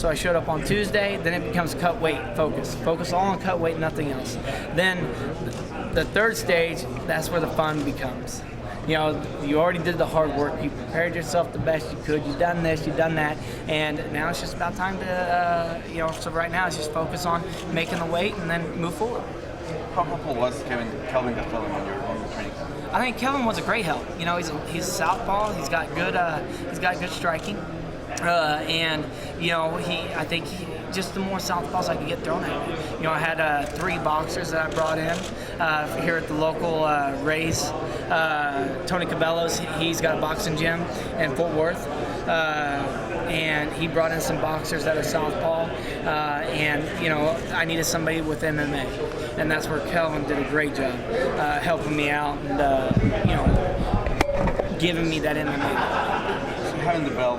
So I showed up on Tuesday, then it becomes cut weight focus. Focus all on cut weight, nothing else. Then the third stage, that's where the fun becomes. You know, you already did the hard work. You prepared yourself the best you could. You've done this, you've done that, and now it's just about time to, so right now it's just focus on making the weight and then move forward. How helpful was Kelvin Gastelum on your training? I think Kelvin was a great help. You know, he's a southpaw. He's got good striking, and I think just the more southpaws I could get thrown at me. You know, I had 3 boxers that I brought in here at the local Rays. Tony Cabello's, he's got a boxing gym in Fort Worth, and he brought in some boxers that are southpaw, and I needed somebody with MMA, and that's where Kelvin did a great job helping me out and giving me that MMA. So having the belt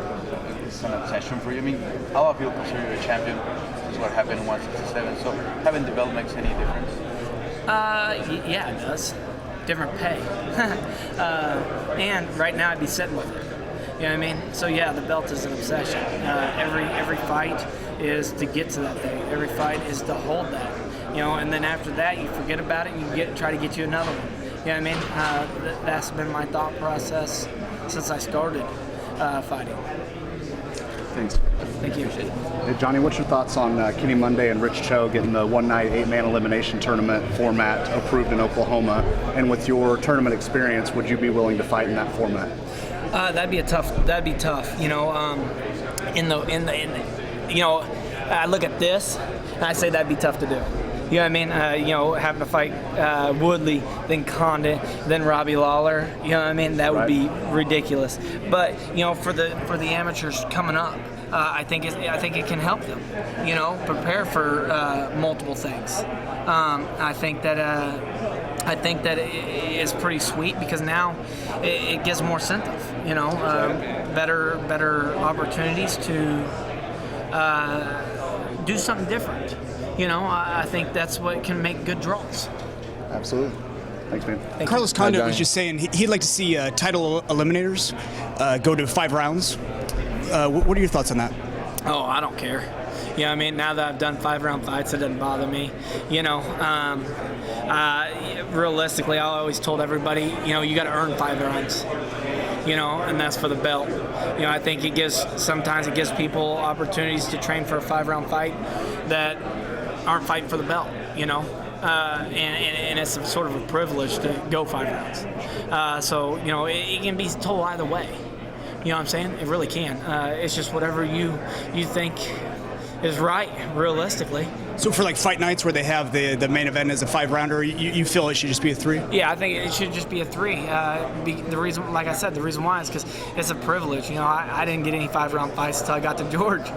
is an obsession for you. I mean, a lot of people consider you a champion. This is what happened in 167. So having the belt makes any difference? Yeah, it does. Different pay. And right now I'd be sitting with it. You know what I mean? So yeah, the belt is an obsession. Every fight is to get to that thing. Every fight is to hold that. And then after that you forget about it and you try to get you another one. You know what I mean? That's been my thought process since I started fighting. Thanks. Thank you. Hey, Johnny, what's your thoughts on Kenny Monday and Rich Cho getting the one-night 8-man elimination tournament format approved in Oklahoma? And with your tournament experience, would you be willing to fight in that format? That'd be tough. I look at this and I say that'd be tough to do. You know what I mean? Having to fight Woodley, then Condit, then Robbie Lawler. You know what I mean? That would be ridiculous. But for the amateurs coming up, I think it can help them. Prepare for multiple things. I think that it's pretty sweet because now it gives more incentive. Better opportunities to do something different. I think that's what can make good draws. Absolutely. Thanks, man. Carlos Condit was just saying he'd like to see title eliminators go to 5 rounds. What are your thoughts on that? Oh, I don't care. Now that I've done 5-round fights, it doesn't bother me. Realistically, I always told everybody, you got to earn 5 rounds. And that's for the belt. I think sometimes it gives people opportunities to train for a 5-round fight that aren't fighting for the belt, and it's sort of a privilege to go 5 rounds. So it can be told either way. You know what I'm saying? It really can. It's just whatever you think is right, realistically. So for like fight nights where they have the main event as a 5-rounder, you feel it should just be a 3? Yeah, I think it should just be a 3. The reason, like I said, the reason why is because it's a privilege. I didn't get any 5-round fights until I got to George.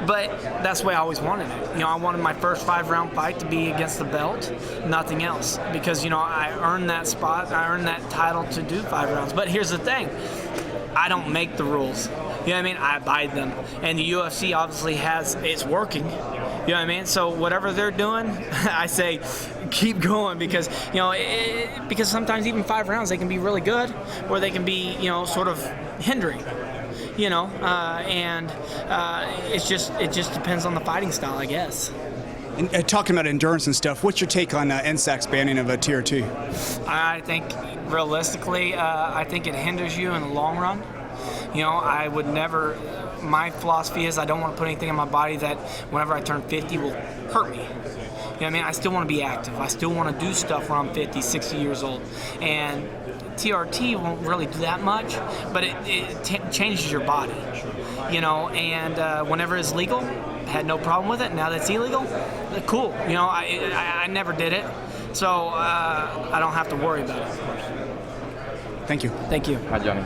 But that's the way I always wanted it. I wanted my first 5-round fight to be against the belt, nothing else. Because, I earned that spot, I earned that title to do 5 rounds. But here's the thing, I don't make the rules. You know what I mean? I abide them. And the UFC obviously it's working. You know what I mean? So whatever they're doing, I say keep going because, because sometimes even 5 rounds, they can be really good or they can be, sort of hindering. It just depends on the fighting style, I guess. And talking about endurance and stuff, what's your take on NSAC's banning of a TRT? I think, realistically, I think it hinders you in the long run. I would never. My philosophy is I don't want to put anything in my body that whenever I turn 50 will hurt me. You know what I mean? I still want to be active. I still want to do stuff when I'm 50, 60 years old. And TRT won't really do that much, but it changes your body. And whenever it's legal, had no problem with it. Now that it's illegal, cool. I never did it, so I don't have to worry about it. Thank you. Thank you. Hi, Johnny.